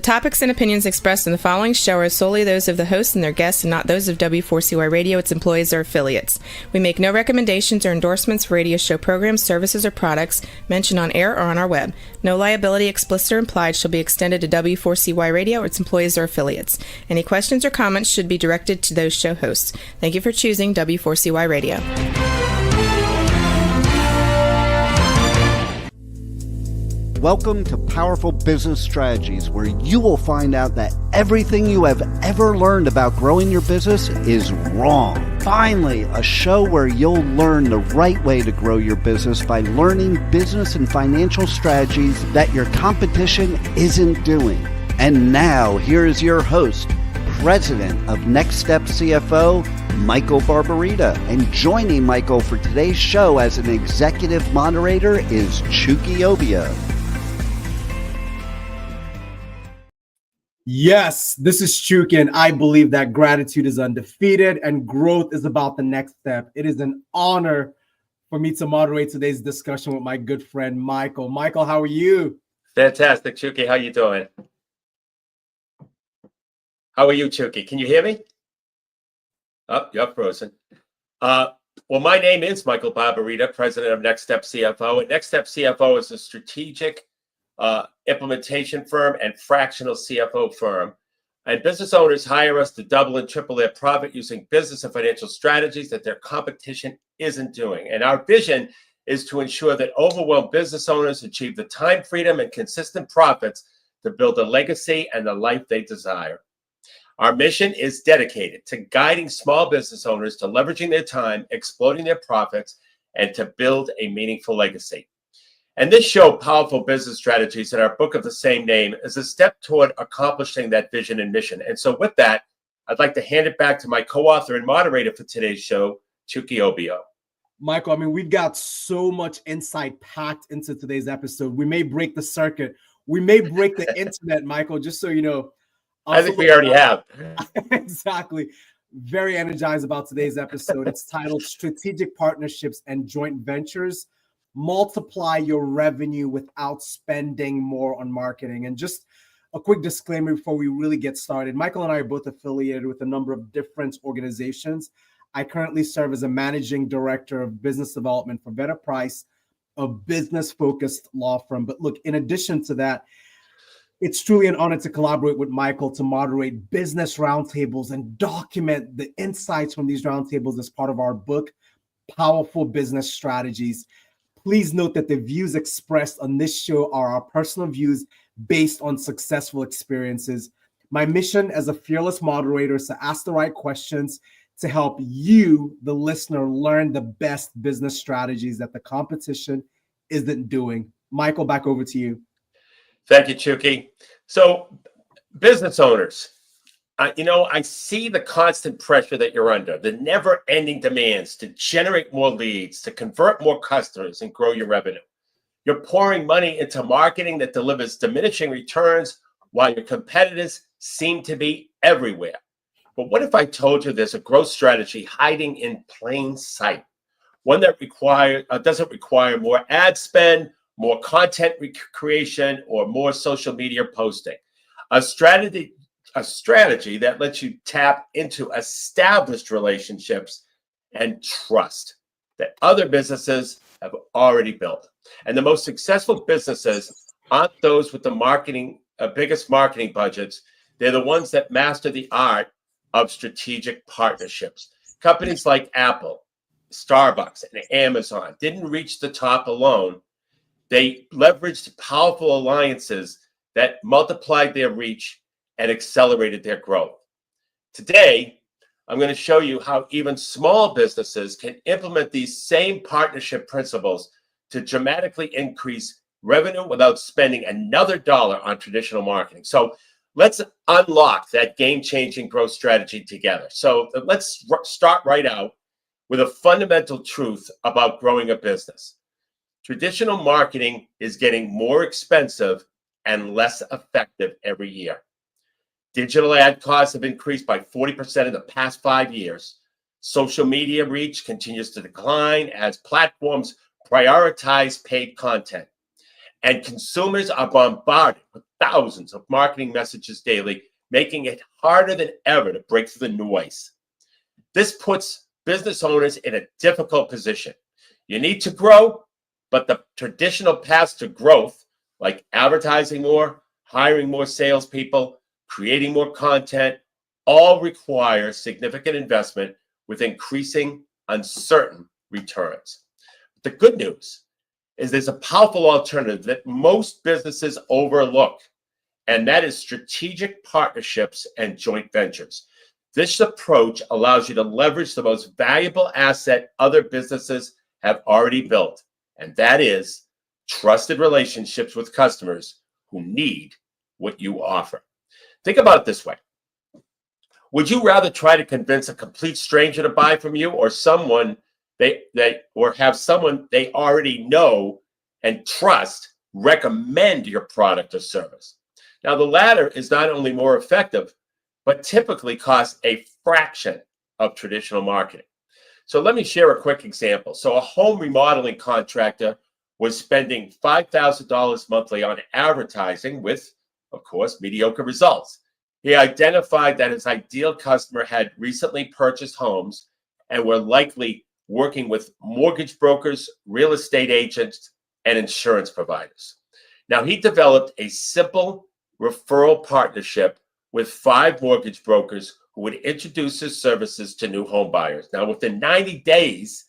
topics and opinions expressed in the following show are solely those of the host and their guests and not those of W4CY Radio, its employees, or affiliates. We make no recommendations or endorsements for radio show programs, services, or products mentioned on air or on our web. No liability, explicit or implied, shall be extended to W4CY Radio or its employees or affiliates. Any questions or comments should be directed to those show hosts. Thank you for choosing W4CY Radio. Welcome to Powerful Business Strategies, where you will find out that everything you have ever learned about growing your business is wrong. Finally, a show where you'll learn the right way to grow your business by learning business and financial strategies that your competition isn't doing. And now, here is your host, President of Next Step CFO, Michael Barbarita. And joining Michael for today's show as an executive moderator is Chuki Obiyo. Yes, this is Chuki, and I believe that gratitude is undefeated and growth is about the next step. It is an honor for me to moderate today's discussion with my good friend, Michael. Michael, how are you? Fantastic, Chuki. How you doing? How are you, Chuki? Can you hear me? Oh, you're frozen. Well, my name is Michael Barbarita, President of Next Step CFO. And Next Step CFO is a strategic implementation firm and fractional CFO firm. And business owners hire us to double and triple their profit using business and financial strategies that their competition isn't doing. And our vision is to ensure that overwhelmed business owners achieve the time freedom and consistent profits to build a legacy and the life they desire. Our mission is dedicated to guiding small business owners to leveraging their time, exploiting their profits, and to build a meaningful legacy. And this show, Powerful Business Strategies, in our book of the same name, is a step toward accomplishing that vision and mission. And so with that, I'd like to hand it back to my co-author and moderator for today's show, Chuki Obiyo. Michael, I mean, we've got so much insight packed into today's episode. We may break the circuit. We may break the internet, Michael, just so you know. I think we already have. Exactly. Very energized about today's episode. It's titled Strategic Partnerships and Joint Ventures. Multiply your revenue without spending more on marketing. And just a quick disclaimer before we really get started. Michael and I are both affiliated with a number of different organizations. I currently serve as a managing director of business development for Better Price, a business-focused law firm. But look, in addition to that, it's truly an honor to collaborate with Michael to moderate business roundtables and document the insights from these roundtables as part of our book, Powerful Business Strategies. Please note that the views expressed on this show are our personal views based on successful experiences. My mission as a fearless moderator is to ask the right questions to help you, the listener, learn the best business strategies that the competition isn't doing. Michael, back over to you. Thank you, Chuki. So, business owners, I see the constant pressure that you're under, the never-ending demands to generate more leads, to convert more customers and grow your revenue. You're pouring money into marketing that delivers diminishing returns while your competitors seem to be everywhere. But what if I told you there's a growth strategy hiding in plain sight? One that doesn't require more ad spend, more content creation, or more social media posting. A strategy that lets you tap into established relationships and trust that other businesses have already built. And the most successful businesses aren't those with the biggest marketing budgets. They're the ones that master the art of strategic partnerships. Companies like Apple, Starbucks, and Amazon didn't reach the top alone. They leveraged powerful alliances that multiplied their reach and accelerated their growth. Today, I'm going to show you how even small businesses can implement these same partnership principles to dramatically increase revenue without spending another dollar on traditional marketing. So let's unlock that game-changing growth strategy together. So let's start right out with a fundamental truth about growing a business. Traditional marketing is getting more expensive and less effective every year. Digital ad costs have increased by 40% in the past 5 years. Social media reach continues to decline as platforms prioritize paid content. And consumers are bombarded with thousands of marketing messages daily, making it harder than ever to break through the noise. This puts business owners in a difficult position. You need to grow, but the traditional paths to growth, like advertising more, hiring more salespeople, creating more content, all require significant investment with increasing uncertain returns. The good news is there's a powerful alternative that most businesses overlook, and that is strategic partnerships and joint ventures. This approach allows you to leverage the most valuable asset other businesses have already built, and that is trusted relationships with customers who need what you offer. Think about it this way. Would you rather try to convince a complete stranger to buy from you, or someone have someone they already know and trust recommend your product or service? Now, the latter is not only more effective, but typically costs a fraction of traditional marketing. So let me share a quick example. So a home remodeling contractor was spending $5,000 monthly on advertising with, of course, mediocre results. He identified that his ideal customer had recently purchased homes and were likely working with mortgage brokers, real estate agents, and insurance providers. Now, he developed a simple referral partnership with 5 mortgage brokers who would introduce his services to new home buyers. Now, within 90 days,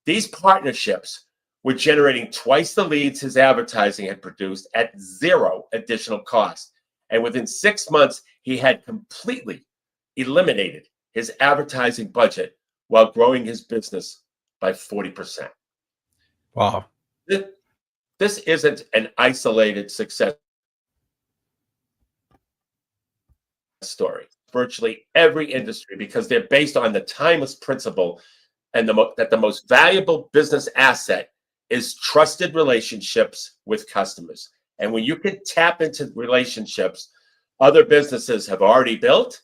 these partnerships were generating twice the leads his advertising had produced at zero additional cost. And within 6 months, he had completely eliminated his advertising budget while growing his business by 40%. Wow. This isn't an isolated success story. Virtually every industry, because they're based on the timeless principle and that the most valuable business asset is trusted relationships with customers. And when you can tap into relationships other businesses have already built,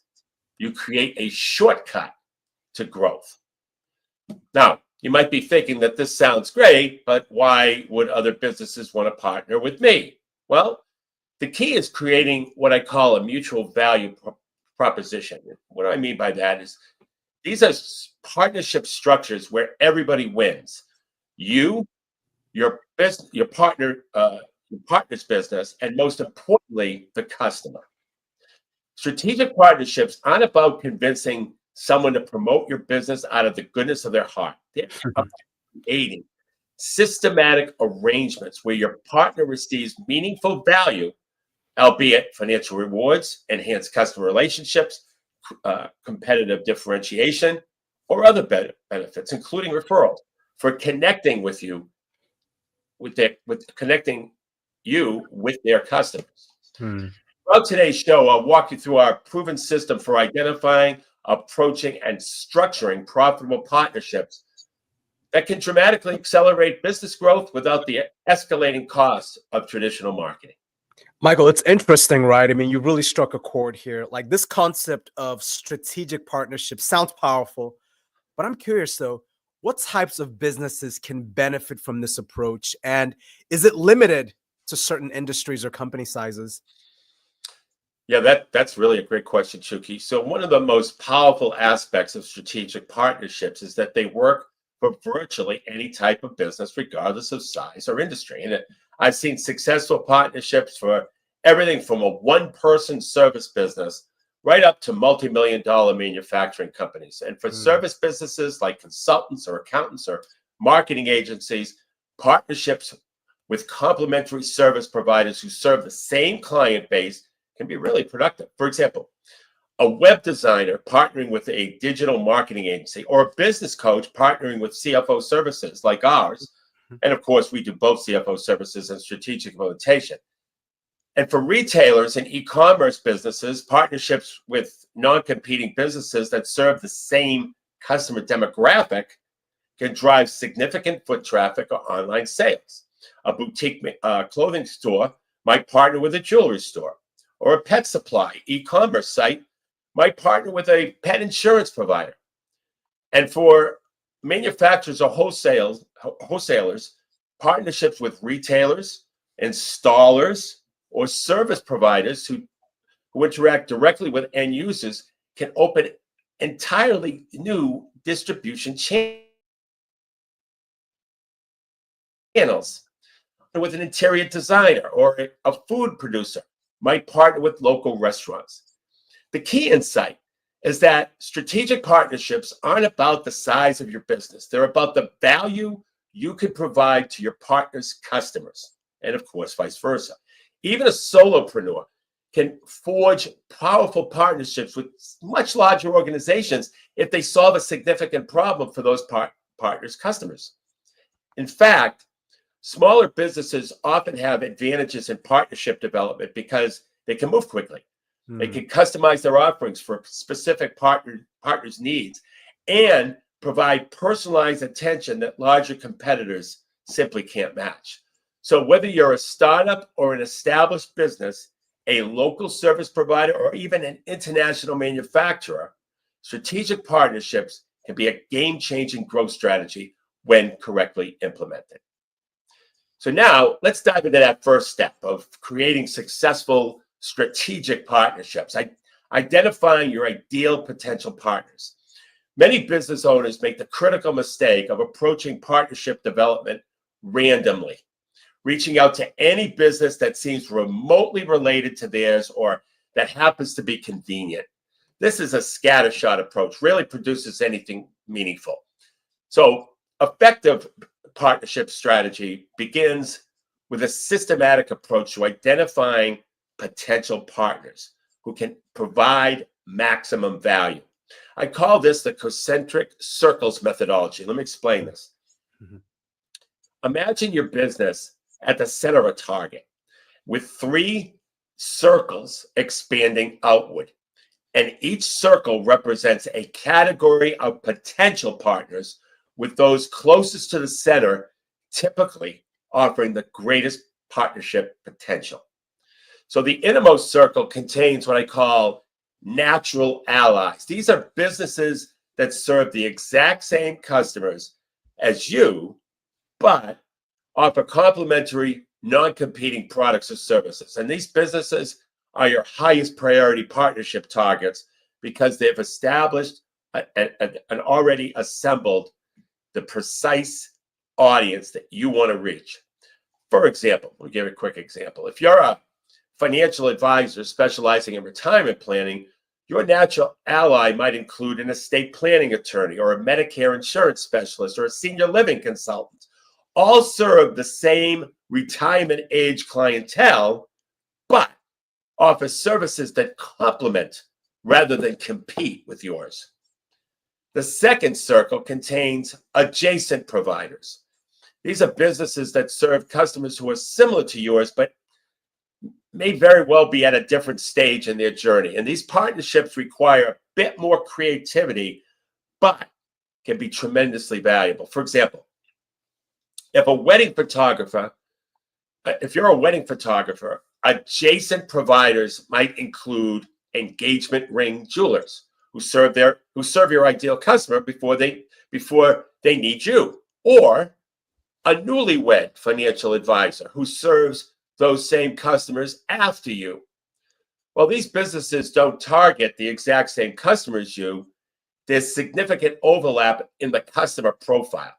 you create a shortcut to growth. Now, you might be thinking that this sounds great, but why would other businesses want to partner with me? Well, the key is creating what I call a mutual value proposition. What I mean by that is these are partnership structures where everybody wins. You, your business, your partner's business, and most importantly, the customer. Strategic partnerships aren't about convincing someone to promote your business out of the goodness of their heart. They're about creating systematic arrangements where your partner receives meaningful value, albeit financial rewards, enhanced customer relationships, competitive differentiation, or other benefits, including referrals, for connecting with you with connecting you with their customers. Throughout today's show, I'll walk you through our proven system for identifying, approaching, and structuring profitable partnerships that can dramatically accelerate business growth without the escalating costs of traditional marketing. Michael, it's interesting, right? I mean, you really struck a chord here. Like, this concept of strategic partnerships sounds powerful, but I'm curious though, what types of businesses can benefit from this approach? And is it limited to certain industries or company sizes? Yeah, that's really a great question, Chuki. So one of the most powerful aspects of strategic partnerships is that they work for virtually any type of business, regardless of size or industry. And I've seen successful partnerships for everything from a one-person service business right up to multi-million-dollar manufacturing companies. And for service businesses like consultants or accountants or marketing agencies, partnerships with complementary service providers who serve the same client base can be really productive. For example, a web designer partnering with a digital marketing agency, or a business coach partnering with CFO services like ours. And of course, we do both CFO services and strategic implementation. And for retailers and e-commerce businesses, partnerships with non-competing businesses that serve the same customer demographic can drive significant foot traffic or online sales. A boutique clothing store might partner with a jewelry store, or a pet supply e-commerce site might partner with a pet insurance provider. And for manufacturers or wholesalers, partnerships with retailers Installers or service providers who interact directly with end users can open entirely new distribution channels. With an interior designer or a food producer might partner with local restaurants. The key insight is that strategic partnerships aren't about the size of your business. They're about the value you can provide to your partner's customers, and of course, vice versa. Even a solopreneur can forge powerful partnerships with much larger organizations if they solve a significant problem for those partners' customers. In fact, smaller businesses often have advantages in partnership development because they can move quickly. They can customize their offerings for specific partners' needs and provide personalized attention that larger competitors simply can't match. So whether you're a startup or an established business, a local service provider, or even an international manufacturer, strategic partnerships can be a game-changing growth strategy when correctly implemented. So now let's dive into that first step of creating successful strategic partnerships, identifying your ideal potential partners. Many business owners make the critical mistake of approaching partnership development randomly, reaching out to any business that seems remotely related to theirs or that happens to be convenient. This is a scattershot approach, rarely produces anything meaningful. So effective partnership strategy begins with a systematic approach to identifying potential partners who can provide maximum value. I call this the concentric circles methodology. Let me explain this. Imagine your business at the center of a target with 3 circles expanding outward, and each circle represents a category of potential partners, with those closest to the center typically offering the greatest partnership potential. So the innermost circle contains what I call natural allies. These are businesses that serve the exact same customers as you, but offer complementary, non-competing products or services. And these businesses are your highest priority partnership targets because they've established an already assembled the precise audience that you want to reach. For example, we'll give a quick example. If you're a financial advisor specializing in retirement planning, your natural ally might include an estate planning attorney or a Medicare insurance specialist or a senior living consultant. All serve the same retirement age clientele, but offer services that complement rather than compete with yours. The second circle contains adjacent providers. These are businesses that serve customers who are similar to yours, but may very well be at a different stage in their journey. And these partnerships require a bit more creativity, but can be tremendously valuable. For example, if you're a wedding photographer, adjacent providers might include engagement ring jewelers who serve your ideal customer before they need you, or a newlywed financial advisor who serves those same customers after you. While these businesses don't target the exact same customers as you, there's significant overlap in the customer profile.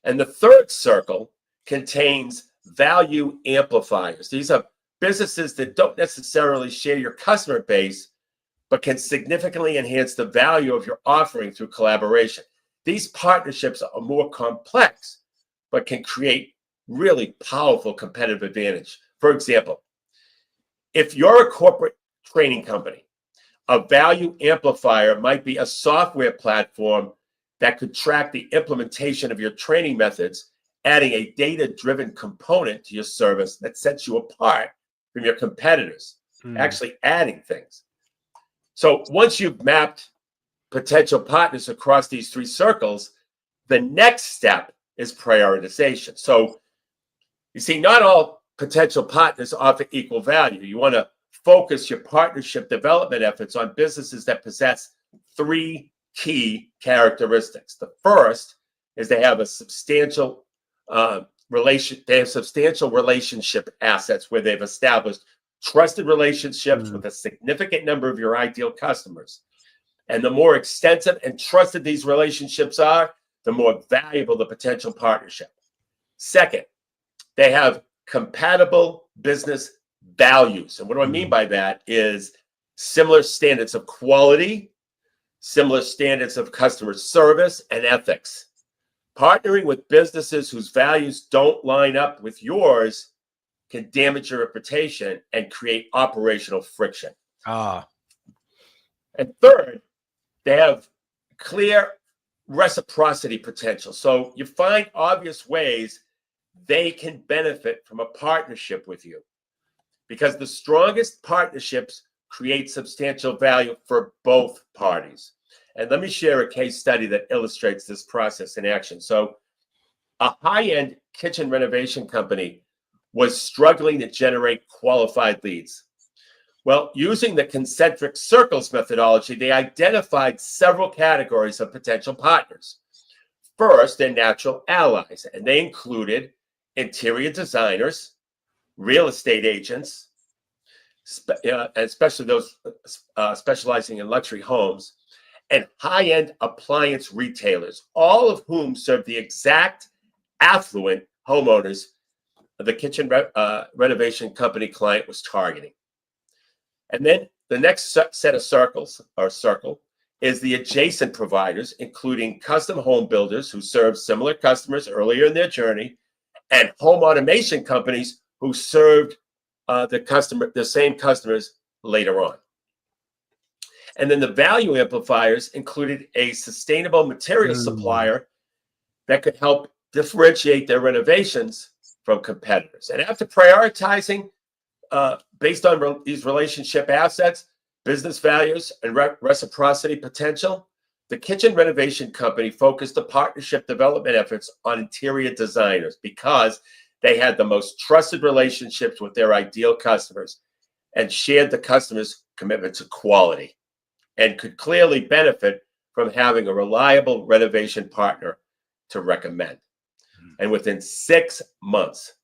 And the third circle contains value amplifiers. These are businesses that don't necessarily share your customer base, but can significantly enhance the value of your offering through collaboration. These partnerships are more complex, but can create really powerful competitive advantage. For example, if you're a corporate training company, a value amplifier might be a software platform that could track the implementation of your training methods, adding a data-driven component to your service that sets you apart from your competitors, actually adding things. So once you've mapped potential partners across these 3 circles, the next step is prioritization. So you see, not all potential partners offer equal value. You want to focus your partnership development efforts on businesses that possess 3 key characteristics. The first is they have a substantial they have substantial relationship assets where they've established trusted relationships with a significant number of your ideal customers. And the more extensive and trusted these relationships are, the more valuable the potential partnership. Second, they have compatible business values. And what do I mean by that is similar standards of quality, similar standards of customer service and ethics. Partnering with businesses whose values don't line up with yours can damage your reputation and create operational friction. And third, they have clear reciprocity potential. So you find obvious ways they can benefit from a partnership with you, because the strongest partnerships create substantial value for both parties. And let me share a case study that illustrates this process in action. So a high-end kitchen renovation company was struggling to generate qualified leads. Well, using the concentric circles methodology, they identified several categories of potential partners. First, they're natural allies, and they included interior designers, real estate agents, especially those specializing in luxury homes, and high-end appliance retailers, all of whom serve the exact affluent homeowners the kitchen renovation company client was targeting. And then the next set of circle is the adjacent providers, including custom home builders who serve similar customers earlier in their journey, and home automation companies who served the same customers later on. And then the value amplifiers included a sustainable material supplier that could help differentiate their renovations from competitors. And after prioritizing based on these relationship assets, business values, and reciprocity potential, the kitchen renovation company focused the partnership development efforts on interior designers because they had the most trusted relationships with their ideal customers and shared the customer's commitment to quality and could clearly benefit from having a reliable renovation partner to recommend. And within 6 months,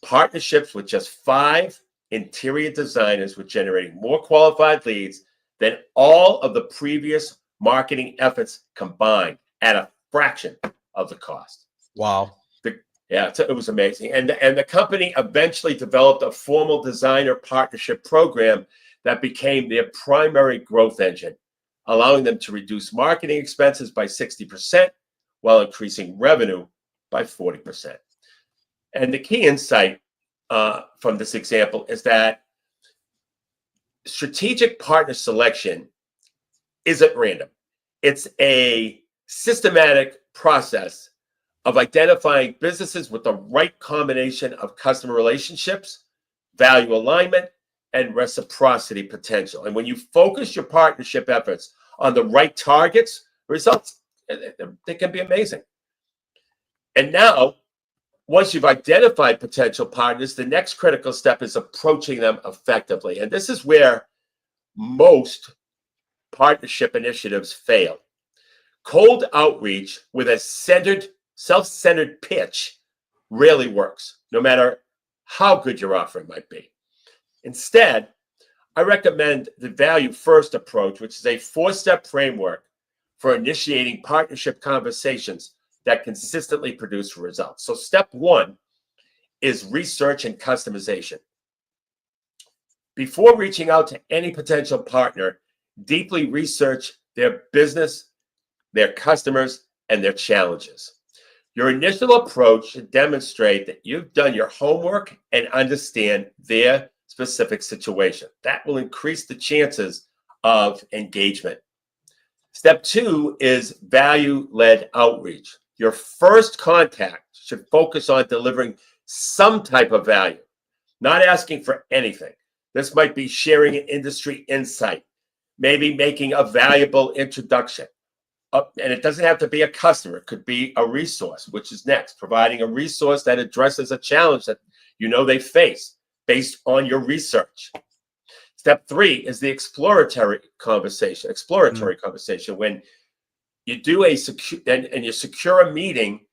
partnerships with just 5 interior designers were generating more qualified leads than all of the previous marketing efforts combined at a fraction of the cost. Wow. It was amazing. And the company eventually developed a formal designer partnership program that became their primary growth engine, allowing them to reduce marketing expenses by 60% while increasing revenue by 40%. And the key insight from this example is that strategic partner selection isn't random. It's a systematic process of identifying businesses with the right combination of customer relationships, value alignment, and reciprocity potential. And when you focus your partnership efforts on the right targets, results, they can be amazing. And now, once you've identified potential partners, the next critical step is approaching them effectively. And this is where most partnership initiatives fail. Cold outreach with a self-centered pitch rarely works, no matter how good your offering might be. Instead, I recommend the value first approach, which is a 4-step framework for initiating partnership conversations that consistently produce results. So step 1 is research and customization. Before reaching out to any potential partner, deeply research their business, their customers, and their challenges. Your initial approach should demonstrate that you've done your homework and understand their specific situation. That will increase the chances of engagement. Step 2 is value-led outreach. Your first contact should focus on delivering some type of value, not asking for anything. This might be sharing an industry insight, maybe making a valuable introduction. And it doesn't have to be a customer. It could be a resource, which is next, providing a resource that addresses a challenge that you know they face based on your research. Step 3 is the exploratory conversation. When you do and you secure a meeting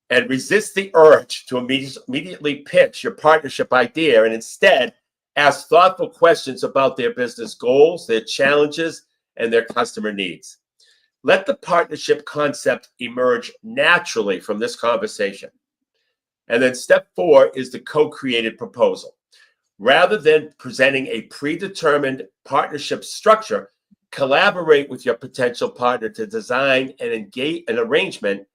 and resist the urge to immediately pitch your partnership idea, and instead ask thoughtful questions about their business goals, their challenges, and their customer needs. Let the partnership concept emerge naturally from this conversation. And then step 4 is the co-created proposal. Rather than presenting a predetermined partnership structure, collaborate with your potential partner to design and engage an arrangement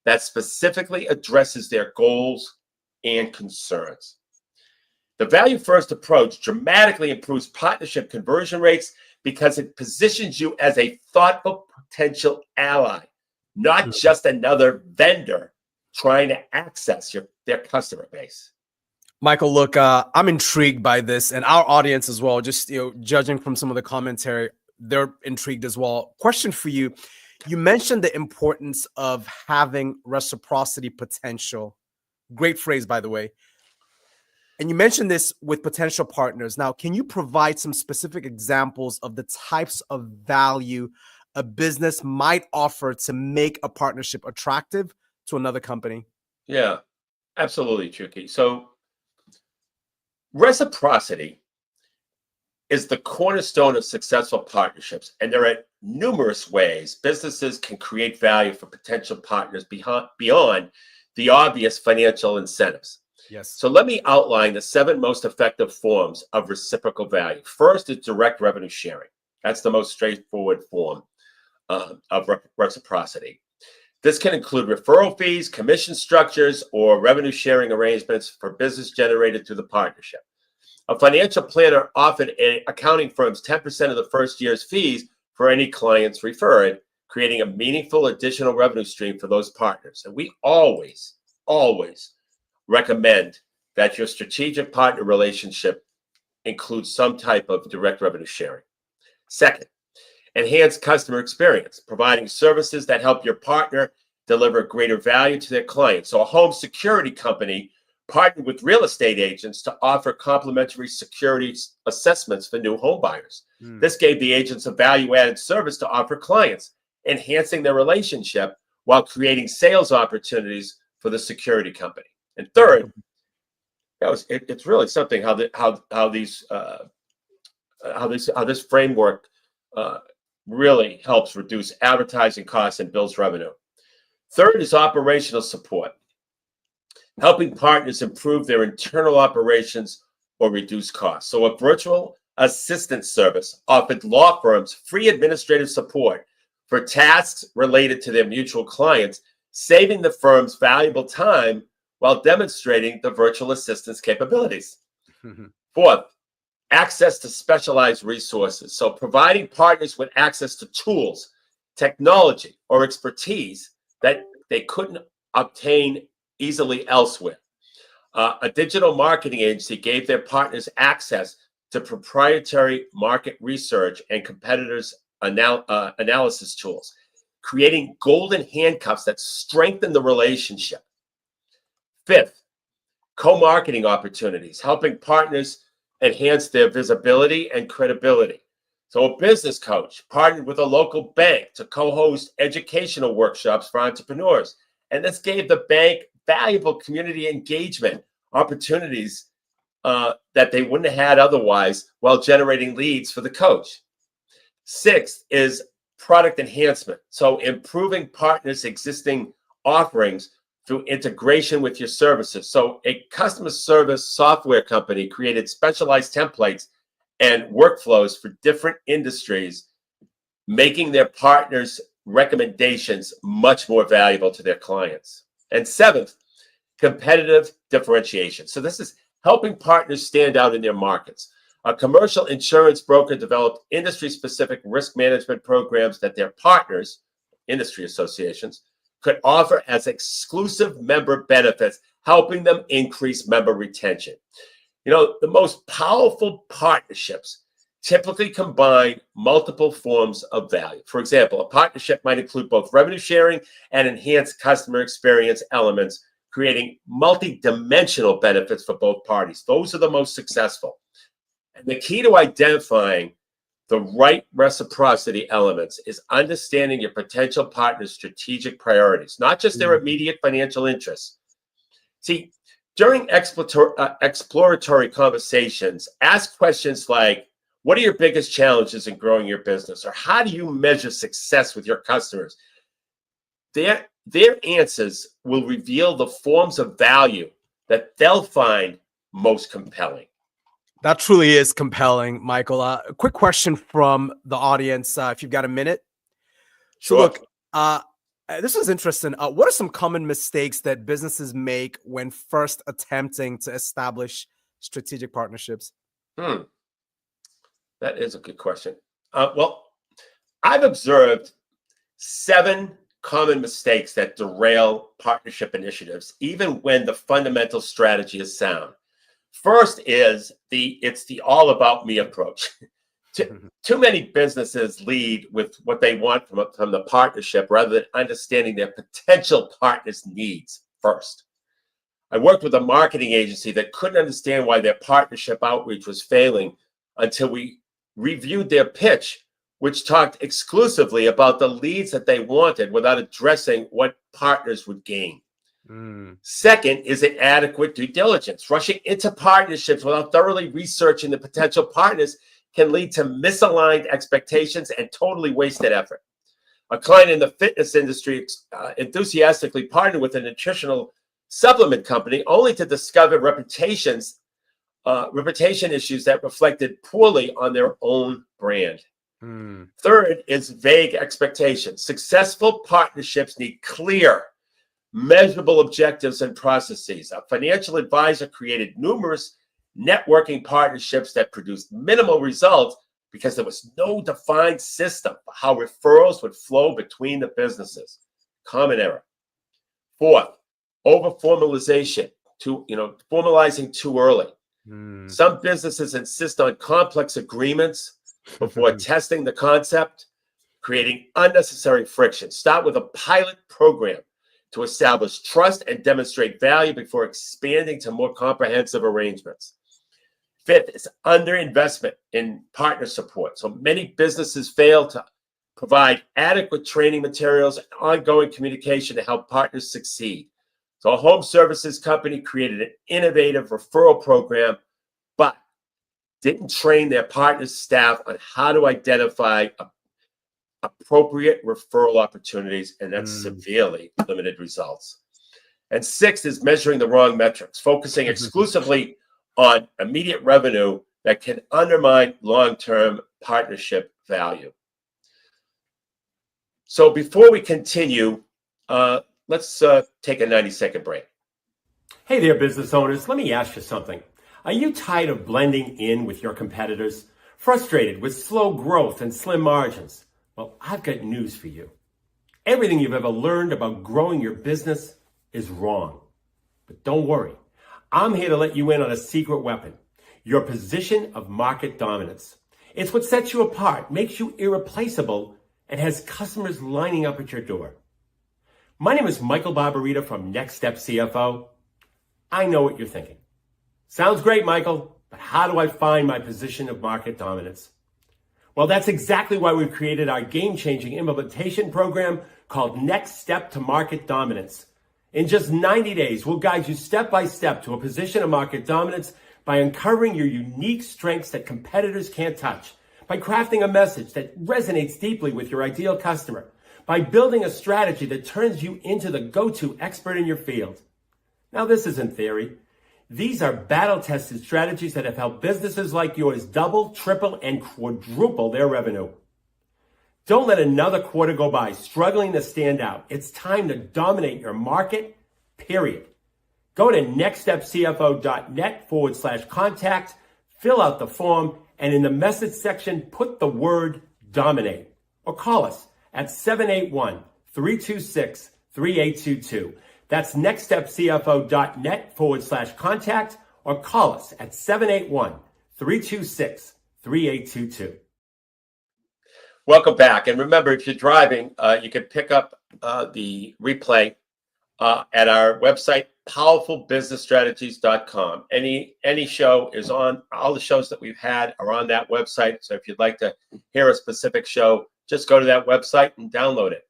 that specifically addresses their goals and concerns. The value-first approach dramatically improves partnership conversion rates because it positions you as a thoughtful potential ally, not just another vendor trying to access their customer base. Michael, look, I'm intrigued by this, and our audience as well. Just judging from some of the commentary, they're intrigued as well. Question for you: you mentioned the importance of having reciprocity potential. Great phrase, by the way. And you mentioned this with potential partners. Now, can you provide some specific examples of the types of value a business might offer to make a partnership attractive to another company? Yeah, absolutely, Chuki. So reciprocity is the cornerstone of successful partnerships, and there are numerous ways businesses can create value for potential partners beyond the obvious financial incentives. Yes. So let me outline the 7 most effective forms of reciprocal value. First is direct revenue sharing. That's the most straightforward form of reciprocity. This can include referral fees, commission structures, or revenue sharing arrangements for business generated through the partnership. A financial planner often accounting firms 10% of the first year's fees for any clients referred, creating a meaningful additional revenue stream for those partners. And we always recommend that your strategic partner relationship includes some type of direct revenue sharing. Second, enhance customer experience, providing services that help your partner deliver greater value to their clients. So a home security company partnered with real estate agents to offer complimentary security assessments for new home buyers. This gave the agents a value-added service to offer clients, enhancing their relationship while creating sales opportunities for the security company. And third, it's really something how this framework really helps reduce advertising costs and builds revenue. Third is operational support, helping partners improve their internal operations or reduce costs. So a virtual assistant service offered law firms free administrative support for tasks related to their mutual clients, saving the firm's valuable time while demonstrating the virtual assistant's capabilities. Fourth, access to specialized resources. So providing partners with access to tools, technology, or expertise that they couldn't obtain easily elsewhere. A digital marketing agency gave their partners access to proprietary market research and competitors' analysis tools, creating golden handcuffs that strengthen the relationship. Fifth, co-marketing opportunities, helping partners enhance their visibility and credibility. So a business coach partnered with a local bank to co-host educational workshops for entrepreneurs. And this gave the bank valuable community engagement opportunities that they wouldn't have had otherwise, while generating leads for the coach. Sixth is product enhancement. So improving partners' existing offerings through integration with your services. So a customer service software company created specialized templates and workflows for different industries, making their partners' recommendations much more valuable to their clients. And seventh, competitive differentiation. So this is helping partners stand out in their markets. A commercial insurance broker developed industry-specific risk management programs that their partners, industry associations, could offer as exclusive member benefits, helping them increase member retention. You know, the most powerful partnerships typically combine multiple forms of value. For example, a partnership might include both revenue sharing and enhanced customer experience elements, creating multi-dimensional benefits for both parties. Those are the most successful. And the key to identifying the right reciprocity elements is understanding your potential partner's strategic priorities, not just their immediate financial interests. See, during exploratory conversations, ask questions like, what are your biggest challenges in growing your business? Or how do you measure success with your customers? Their answers will reveal the forms of value that they'll find most compelling. That truly is compelling, Michael. A quick question from the audience, if you've got a minute. So Sure. look, this is interesting. What are some common mistakes that businesses make when first attempting to establish strategic partnerships? That is a good question. Well, I've observed 7 common mistakes that derail partnership initiatives, even when the fundamental strategy is sound. First is it's the all about me approach. Too many businesses lead with what they want from the partnership rather than understanding their potential partner's needs first. I worked with a marketing agency that couldn't understand why their partnership outreach was failing until we reviewed their pitch, which talked exclusively about the leads that they wanted without addressing what partners would gain. Second is inadequate due diligence. Rushing into partnerships without thoroughly researching the potential partners can lead to misaligned expectations and totally wasted effort. A client in the fitness industry enthusiastically partnered with a nutritional supplement company only to discover reputation issues that reflected poorly on their own brand. Third is vague expectations. Successful partnerships need clear, measurable objectives and processes. A financial advisor created numerous networking partnerships that produced minimal results because there was no defined system for how referrals would flow between the businesses. Common error. Fourth, over formalization, formalizing too early. Some businesses insist on complex agreements before testing the concept, creating unnecessary friction. Start with a pilot program to establish trust and demonstrate value before expanding to more comprehensive arrangements. Fifth is underinvestment in partner support. So many businesses fail to provide adequate training materials and ongoing communication to help partners succeed. So a home services company created an innovative referral program, but didn't train their partners' staff on how to identify appropriate referral opportunities, and that's severely limited results. And sixth is measuring the wrong metrics, focusing exclusively on immediate revenue that can undermine long-term partnership value. So before we continue, let's take a 90-second break. Hey there, business owners. Let me ask you something. Are you tired of blending in with your competitors? Frustrated with slow growth and slim margins? Well, I've got news for you. Everything you've ever learned about growing your business is wrong. But don't worry. I'm here to let you in on a secret weapon, your position of market dominance. It's what sets you apart, makes you irreplaceable, and has customers lining up at your door. My name is Michael Barbarita from Next Step CFO. I know what you're thinking. Sounds great, Michael, but how do I find my position of market dominance? Well, that's exactly why we've created our game-changing implementation program called Next Step to Market Dominance. In just 90 days, we'll guide you step by step to a position of market dominance by uncovering your unique strengths that competitors can't touch, by crafting a message that resonates deeply with your ideal customer, by building a strategy that turns you into the go-to expert in your field. Now, this isn't theory. These are battle-tested strategies that have helped businesses like yours double, triple, and quadruple their revenue. Don't let another quarter go by struggling to stand out. It's time to dominate your market, period. Go to nextstepcfo.net/contact, fill out the form, and in the message section, put the word dominate. Or call us at 781-326-3822. That's nextstepcfo.net/contact, or call us at 781-326-3822. Welcome back. And remember, if you're driving, you can pick up the replay at our website, powerfulbusinessstrategies.com. Any show is on. All the shows that we've had are on that website. So if you'd like to hear a specific show, just go to that website and download it.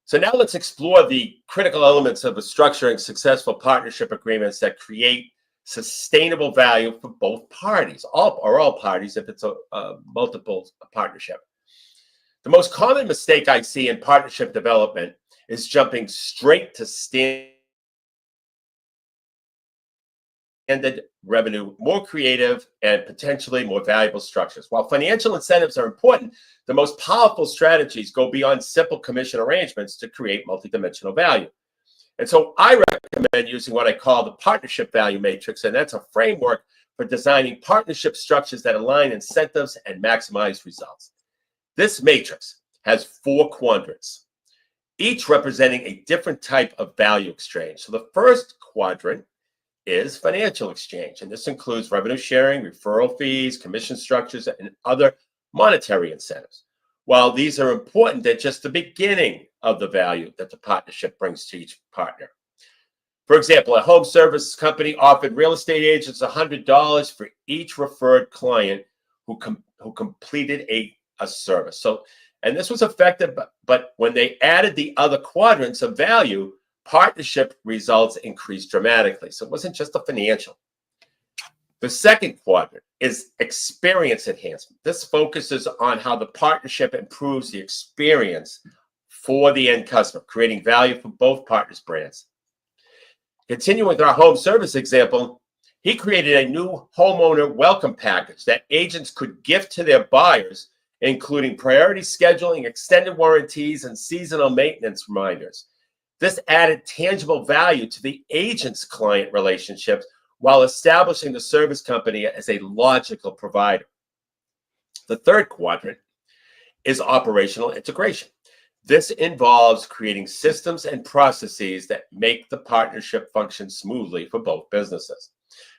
So now let's explore the critical elements of structuring successful partnership agreements that create sustainable value for both parties, all parties if it's a multiple partnership. The most common mistake I see in partnership development is jumping straight to standard revenue, more creative and potentially more valuable structures. While financial incentives are important, the most powerful strategies go beyond simple commission arrangements to create multidimensional value. And so I recommend using what I call the partnership value matrix, and that's a framework for designing partnership structures that align incentives and maximize results. This matrix has 4 quadrants, each representing a different type of value exchange. So the first quadrant is financial exchange, and this includes revenue sharing, referral fees, commission structures, and other monetary incentives. While these are important, they're just the beginning of the value that the partnership brings to each partner. For example, a home service company offered real estate agents $100 for each referred client who completed a service. So, and this was effective, but when they added the other quadrants of value, partnership results increased dramatically. So it wasn't just the financial. The second quadrant is experience enhancement. This focuses on how the partnership improves the experience for the end customer, creating value for both partners' brands. Continuing with our home service example, he created a new homeowner welcome package that agents could gift to their buyers, including priority scheduling, extended warranties, and seasonal maintenance reminders. This added tangible value to the agent's client relationships while establishing the service company as a logical provider. The third quadrant is operational integration. This involves creating systems and processes that make the partnership function smoothly for both businesses.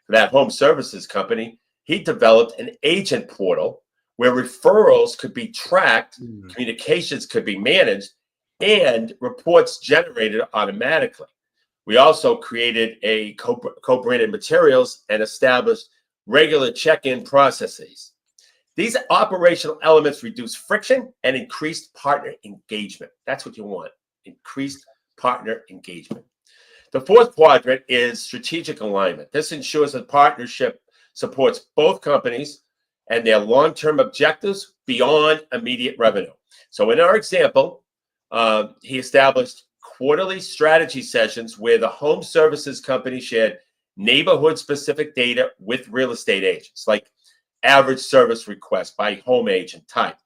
For that home services company, he developed an agent portal where referrals could be tracked, communications could be managed, and reports generated automatically. We also created a co-branded materials and established regular check-in processes. These operational elements reduce friction and increased partner engagement. That's what you want, increased partner engagement. The fourth quadrant is strategic alignment. This ensures that partnership supports both companies and their long-term objectives beyond immediate revenue. So in our example, he established quarterly strategy sessions where the home services company shared neighborhood-specific data with real estate agents, like average service requests by home agent type,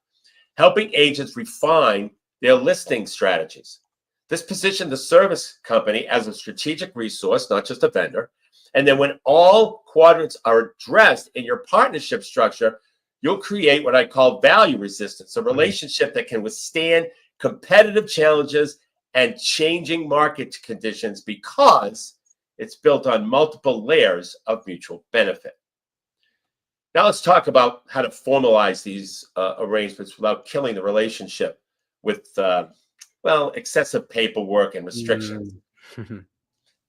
helping agents refine their listing strategies. This positioned the service company as a strategic resource, not just a vendor. And then when all quadrants are addressed in your partnership structure, you'll create what I call value resistance, a relationship that can withstand competitive challenges and changing market conditions because it's built on multiple layers of mutual benefit. Now let's talk about how to formalize these arrangements without killing the relationship with, excessive paperwork and restrictions.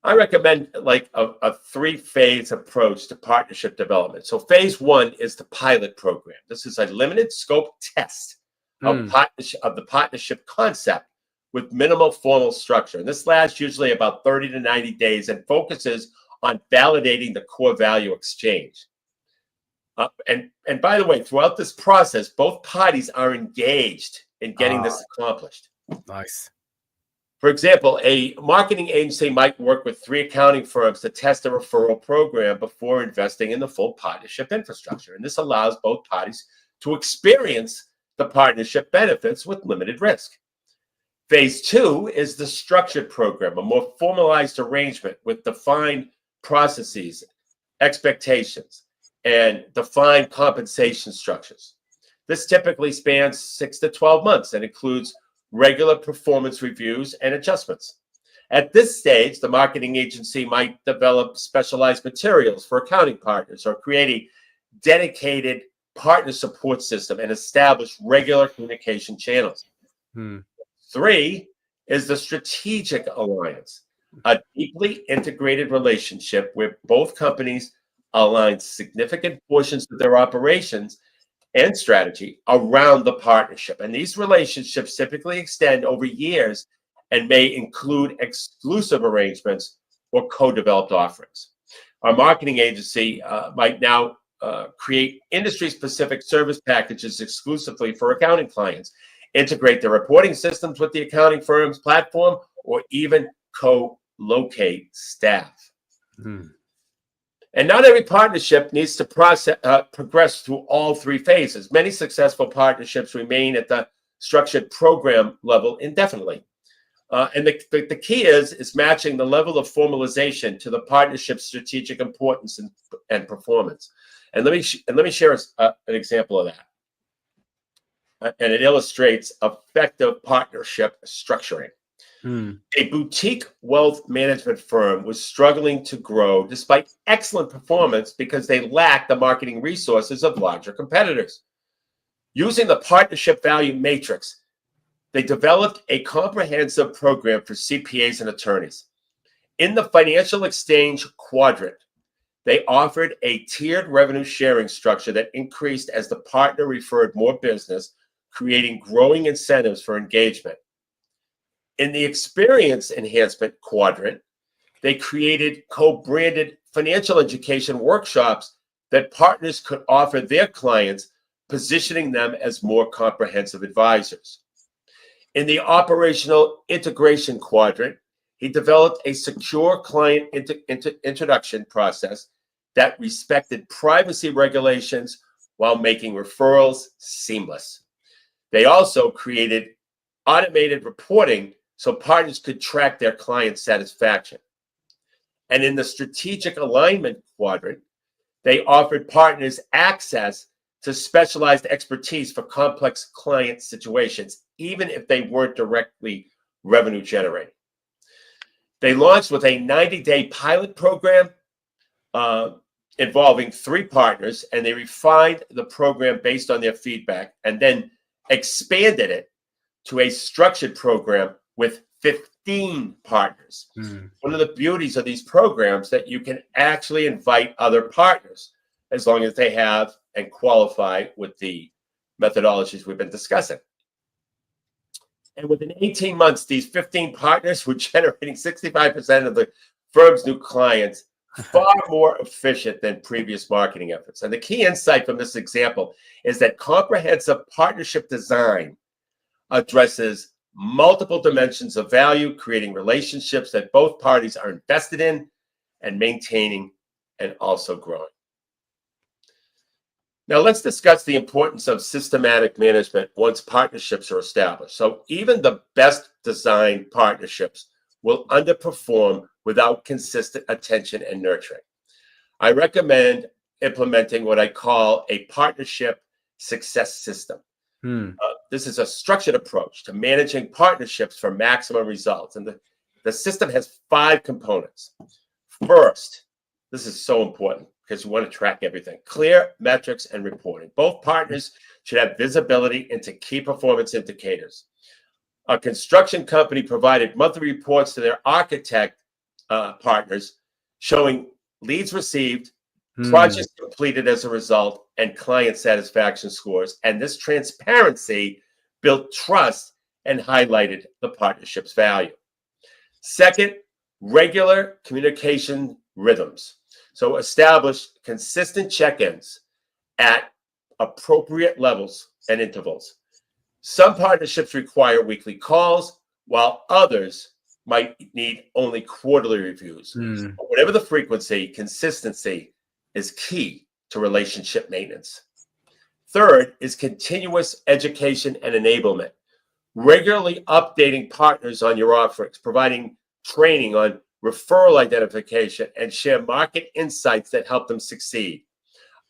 I recommend like a 3-phase approach to partnership development. So phase 1 is the pilot program. This is a limited scope test of the partnership concept with minimal formal structure. And this lasts usually about 30 to 90 days and focuses on validating the core value exchange. And by the way, throughout this process, both parties are engaged in getting this accomplished. Nice. For example, a marketing agency might work with 3 accounting firms to test a referral program before investing in the full partnership infrastructure. And this allows both parties to experience the partnership benefits with limited risk. Phase 2 is the structured program, a more formalized arrangement with defined processes, expectations, and defined compensation structures. This typically spans 6 to 12 months and includes regular performance reviews and adjustments. At this stage, the marketing agency might develop specialized materials for accounting partners or create a dedicated partner support system and establish regular communication channels. 3 is the strategic alliance. a deeply integrated relationship where both companies align significant portions of their operations and strategy around the partnership. And these relationships typically extend over years and may include exclusive arrangements or co-developed offerings. Our marketing agency might now create industry-specific service packages exclusively for accounting clients, integrate their reporting systems with the accounting firm's platform, or even co-locate staff. And not every partnership needs to progress through all three phases. Many successful partnerships remain at the structured program level indefinitely. And the key is matching the level of formalization to the partnership's strategic importance and performance. And let me share an example of that. And it illustrates effective partnership structuring. A boutique wealth management firm was struggling to grow despite excellent performance because they lacked the marketing resources of larger competitors. Using the partnership value matrix, they developed a comprehensive program for CPAs and attorneys. In the financial exchange quadrant, they offered a tiered revenue sharing structure that increased as the partner referred more business, creating growing incentives for engagement. In the experience enhancement quadrant, they created co-branded financial education workshops that partners could offer their clients, positioning them as more comprehensive advisors. In the operational integration quadrant, he developed a secure client introduction process that respected privacy regulations while making referrals seamless. They also created automated reporting so partners could track their client satisfaction. And in the strategic alignment quadrant, they offered partners access to specialized expertise for complex client situations, even if they weren't directly revenue generating. They launched with a 90-day pilot program involving 3 partners, and they refined the program based on their feedback and then expanded it to a structured program with 15 partners. One of the beauties of these programs that you can actually invite other partners as long as they have and qualify with the methodologies we've been discussing. And within 18 months, these 15 partners were generating 65% of the firm's new clients, far more efficient than previous marketing efforts. And the key insight from this example is that comprehensive partnership design addresses multiple dimensions of value, creating relationships that both parties are invested in and maintaining and also growing. Now let's discuss the importance of systematic management once partnerships are established. So even the best designed partnerships will underperform without consistent attention and nurturing. I recommend implementing what I call a partnership success system. This is a structured approach to managing partnerships for maximum results. And the system has 5 components. First, this is so important because you want to track everything. Clear metrics and reporting. Both partners should have visibility into key performance indicators. A construction company provided monthly reports to their architect partners showing leads received, projects completed as a result, and client satisfaction scores. And this transparency built trust and highlighted the partnership's value. Second, regular communication rhythms. So establish consistent check-ins at appropriate levels and intervals. Some partnerships require weekly calls, while others might need only quarterly reviews. But whatever the frequency, consistency is key to relationship maintenance. Third is continuous education and enablement. Regularly updating partners on your offerings, providing training on referral identification, and share market insights that help them succeed.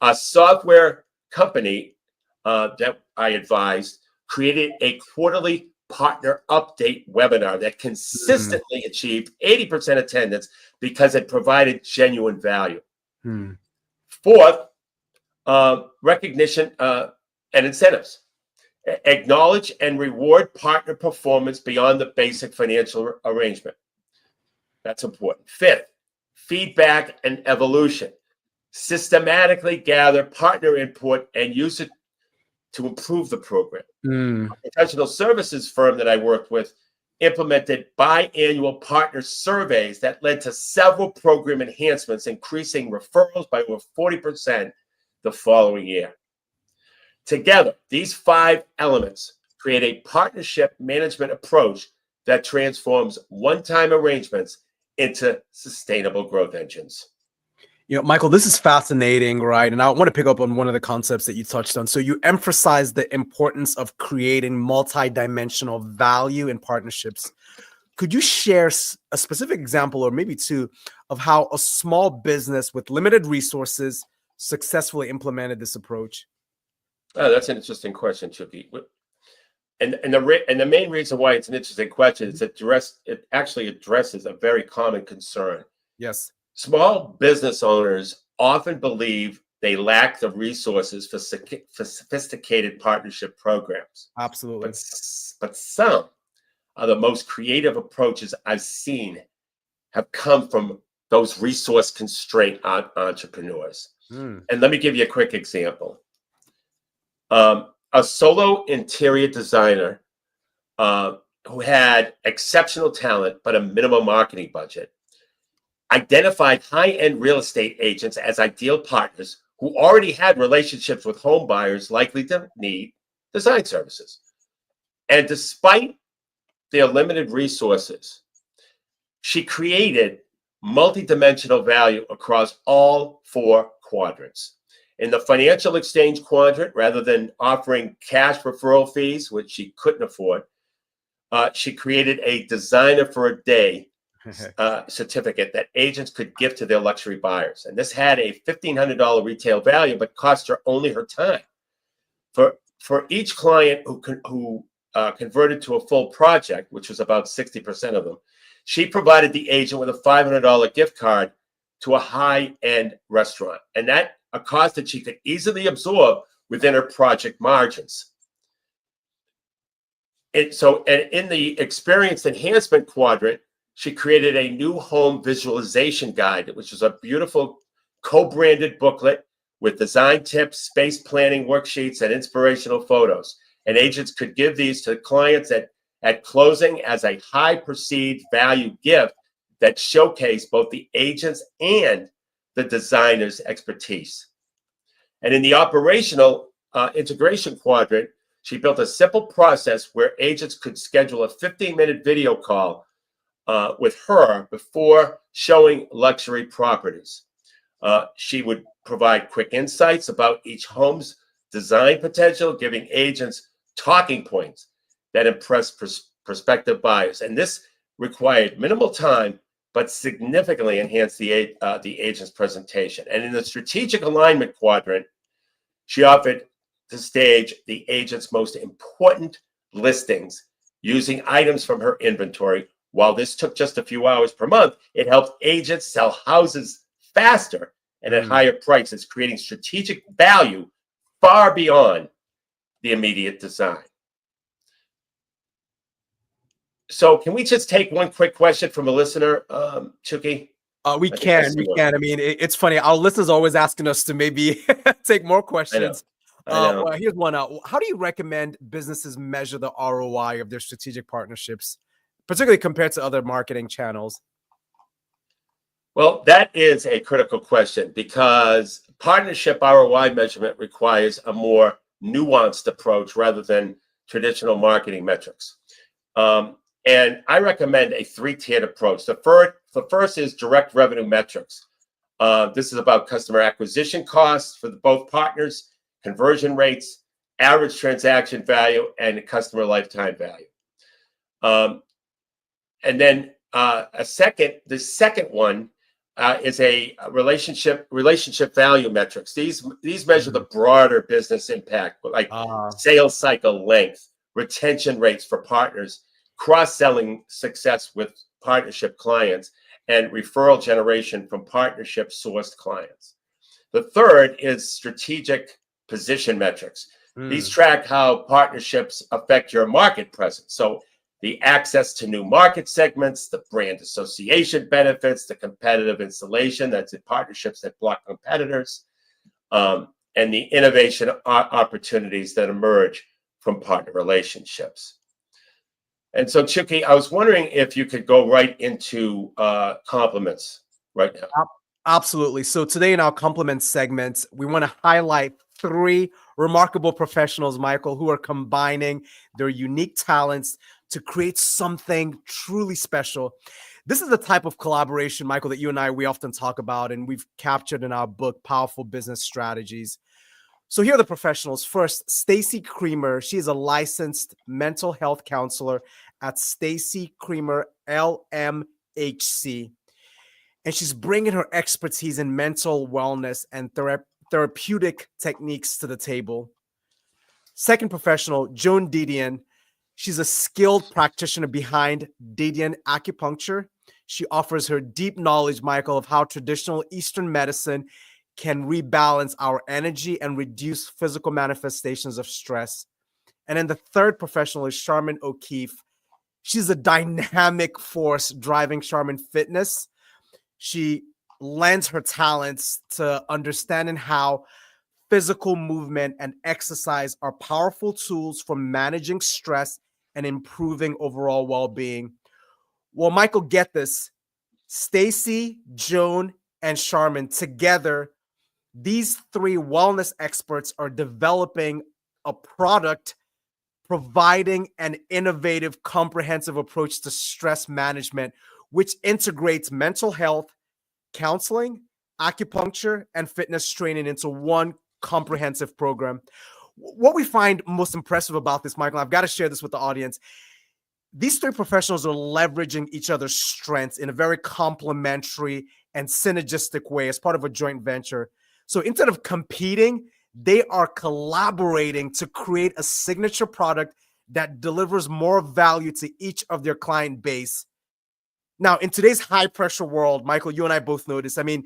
A software company that I advised created a quarterly partner update webinar that consistently achieved 80% attendance because it provided genuine value. Fourth, recognition and incentives. Acknowledge and reward partner performance beyond the basic financial arrangement. That's important. Fifth, feedback and evolution. Systematically gather partner input and use it to improve the program. A professional services firm that I worked with implemented biannual partner surveys that led to several program enhancements, increasing referrals by over 40% the following year. Together, these 5 elements create a partnership management approach that transforms one-time arrangements into sustainable growth engines. Michael, this is fascinating, right? And I want to pick up on one of the concepts that you touched on. So you emphasize the importance of creating multi-dimensional value in partnerships. Could you share a specific example, or maybe 2, of how a small business with limited resources successfully implemented this approach? Oh, that's an interesting question, Chuki. And the main reason why it's an interesting question is it actually addresses a very common concern. Yes. Small business owners often believe they lack the resources for sophisticated partnership programs. Absolutely. But some of the most creative approaches I've seen have come from those resource constraint entrepreneurs. And let me give you a quick example. A solo interior designer who had exceptional talent but a minimum marketing budget identified high-end real estate agents as ideal partners who already had relationships with home buyers likely to need design services. And despite their limited resources, she created multidimensional value across all 4 quadrants. In the financial exchange quadrant, rather than offering cash referral fees, which she couldn't afford, she created a designer for a day certificate that agents could give to their luxury buyers. And this had a $1,500 retail value, but cost her only her time. For each client who converted to a full project, which was about 60% of them, she provided the agent with a $500 gift card to a high-end restaurant, and that a cost that she could easily absorb within her project margins. And in the experience enhancement quadrant, she created a new home visualization guide, which was a beautiful co-branded booklet with design tips, space planning worksheets, and inspirational photos. And agents could give these to clients at closing as a high perceived value gift that showcased both the agent's and the designer's expertise. And in the operational integration quadrant, she built a simple process where agents could schedule a 15-minute video call with her before showing luxury properties. She would provide quick insights about each home's design potential, giving agents talking points that impress prospective buyers. And this required minimal time, but significantly enhanced the agent's presentation. And in the strategic alignment quadrant, she offered to stage the agent's most important listings using items from her inventory. While this took just a few hours per month, it helped agents sell houses faster and at higher prices, creating strategic value far beyond the immediate design. So can we just take one quick question from a listener, Chuki? We can. I mean, it's funny. Our listeners are always asking us to maybe take more questions. I know. Well, here's one. How do you recommend businesses measure the ROI of their strategic partnerships, particularly compared to other marketing channels? Well, that is a critical question because partnership ROI measurement requires a more nuanced approach rather than traditional marketing metrics. And I recommend a 3-tiered approach. The first is direct revenue metrics. This is about customer acquisition costs for both partners, conversion rates, average transaction value, and customer lifetime value. And then the second one is a relationship value metrics. These measure the broader business impact, like sales cycle length, retention rates for partners, cross-selling success with partnership clients, and referral generation from partnership sourced clients. The third is strategic position metrics. These track how partnerships affect your market presence. So the access to new market segments, the brand association benefits, the competitive insulation, that's in partnerships that block competitors, and the innovation opportunities that emerge from partner relationships. And so, Chuki, I was wondering if you could go right into compliments right now. Absolutely. So today in our compliment segments, we want to highlight 3 remarkable professionals, Michael, who are combining their unique talents to create something truly special. This is the type of collaboration, Michael, that you and we often talk about, and we've captured in our book, Powerful Business Strategies. So here are the professionals. First, Stacy Creamer. She is a licensed mental health counselor at Stacy Creamer LMHC. And she's bringing her expertise in mental wellness and therapeutic techniques to the table. Second professional, Joan Didion. She's a skilled practitioner behind Didion Acupuncture. She offers her deep knowledge, Michael, of how traditional Eastern medicine can rebalance our energy and reduce physical manifestations of stress. And then the third professional is Charmin O'Keefe. She's a dynamic force driving Charmin Fitness. She lends her talents to understanding how physical movement and exercise are powerful tools for managing stress and improving overall well-being. Well, Michael, get this. Stacy, Joan, and Charmin together, these 3 wellness experts are developing a product providing an innovative, comprehensive approach to stress management, which integrates mental health, counseling, acupuncture, and fitness training into one comprehensive program. What we find most impressive about this, Michael, I've got to share this with the audience. These 3 professionals are leveraging each other's strengths in a very complementary and synergistic way as part of a joint venture. So instead of competing, they are collaborating to create a signature product that delivers more value to each of their client base. Now, in today's high-pressure world, Michael, you and I both know this. I mean,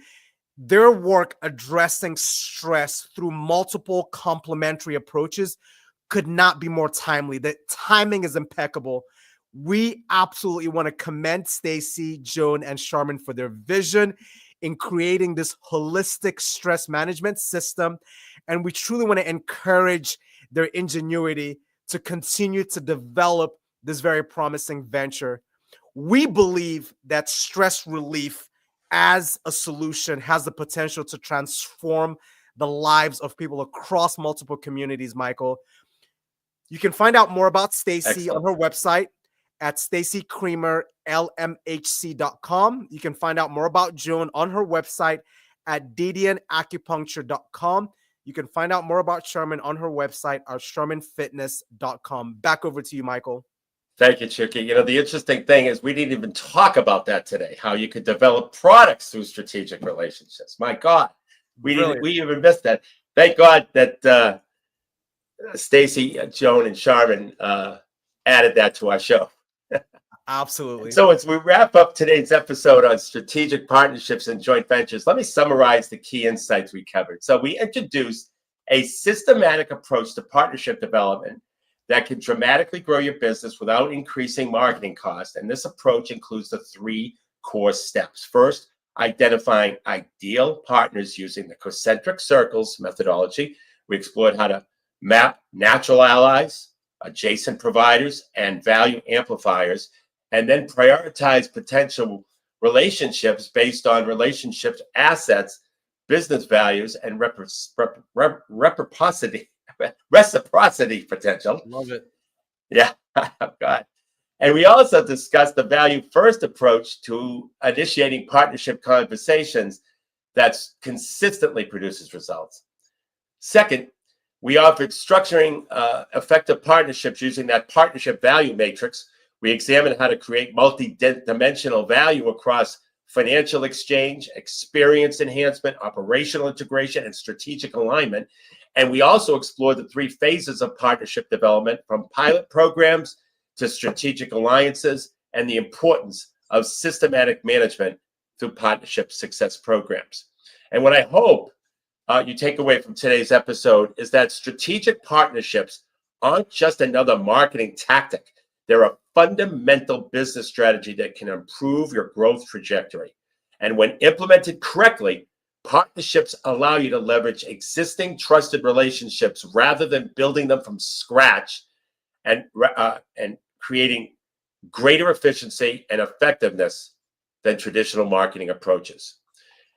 their work addressing stress through multiple complementary approaches could not be more timely. The timing is impeccable. We absolutely want to commend Stacy, Joan, and Charmin for their vision in creating this holistic stress management system. And we truly want to encourage their ingenuity to continue to develop this very promising venture. We believe that stress relief as a solution has the potential to transform the lives of people across multiple communities, Michael. You can find out more about Stacy on her website at stacycreamerlmhc.com. You can find out more about Joan on her website at didionacupuncture.com. You can find out more about Charmin on her website at charminfitness.com. Back over to you, Michael. Thank you, Chuki. You know, the interesting thing is we didn't even talk about that today, how you could develop products through strategic relationships. My God, we even missed that. Thank God that Stacy, Joan, and Charmin added that to our show. Absolutely. So as we wrap up today's episode on strategic partnerships and joint ventures, let me summarize the key insights we covered. So we introduced a systematic approach to partnership development that can dramatically grow your business without increasing marketing costs. And this approach includes the 3 core steps. First, identifying ideal partners using the concentric circles methodology. We explored how to map natural allies, adjacent providers, and value amplifiers, and then prioritize potential relationships based on relationships, assets, business values, and reciprocity potential. Love it. Yeah, God. And we also discussed the value first approach to initiating partnership conversations that consistently produces results. Second, we offered structuring effective partnerships using that partnership value matrix. We examined how to create multi-dimensional value across financial exchange, experience enhancement, operational integration, and strategic alignment. And we also explored the 3 phases of partnership development, from pilot programs to strategic alliances, and the importance of systematic management through partnership success programs. And what I hope you take away from today's episode is that strategic partnerships aren't just another marketing tactic. They're a fundamental business strategy that can improve your growth trajectory. And when implemented correctly, partnerships allow you to leverage existing trusted relationships rather than building them from scratch and creating greater efficiency and effectiveness than traditional marketing approaches.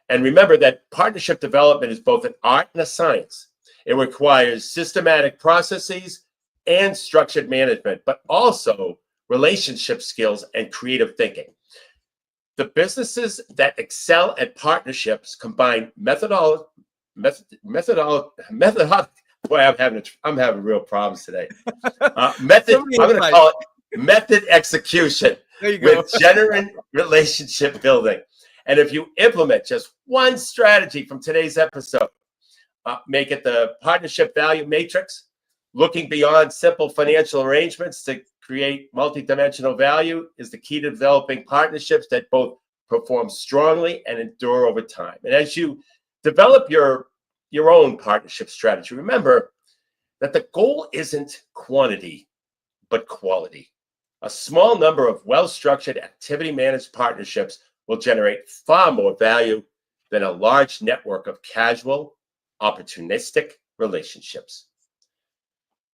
And remember that partnership development is both an art and a science. It requires systematic processes and structured management, but also relationship skills and creative thinking. The businesses that excel at partnerships combine methodology. Boy, I'm having real problems today. I'm going to call it method execution with genuine relationship building. And if you implement just one strategy from today's episode, make it the partnership value matrix, looking beyond simple financial arrangements to create multidimensional value is the key to developing partnerships that both perform strongly and endure over time. And as you develop your own partnership strategy, remember that the goal isn't quantity, but quality. A small number of well-structured, activity-managed partnerships will generate far more value than a large network of casual, opportunistic relationships.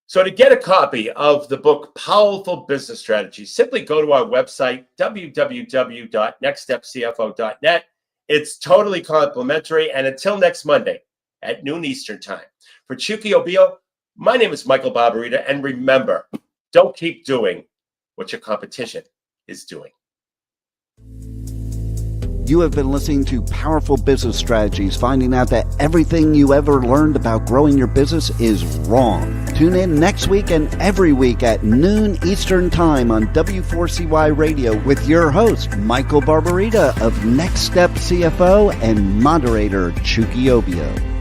So to get a copy of the book, Powerful Business Strategies, simply go to our website, www.nextstepcfo.net. It's totally complimentary. And until next Monday at noon Eastern Time, for Chuki Obiyo, my name is Michael Barbarita. And remember, don't keep doing what your competition is doing. You have been listening to Powerful Business Strategies, finding out that everything you ever learned about growing your business is wrong. Tune in next week and every week at noon Eastern Time on W4CY Radio with your host, Michael Barbarita of Next Step CFO and moderator Chuki Obiyo.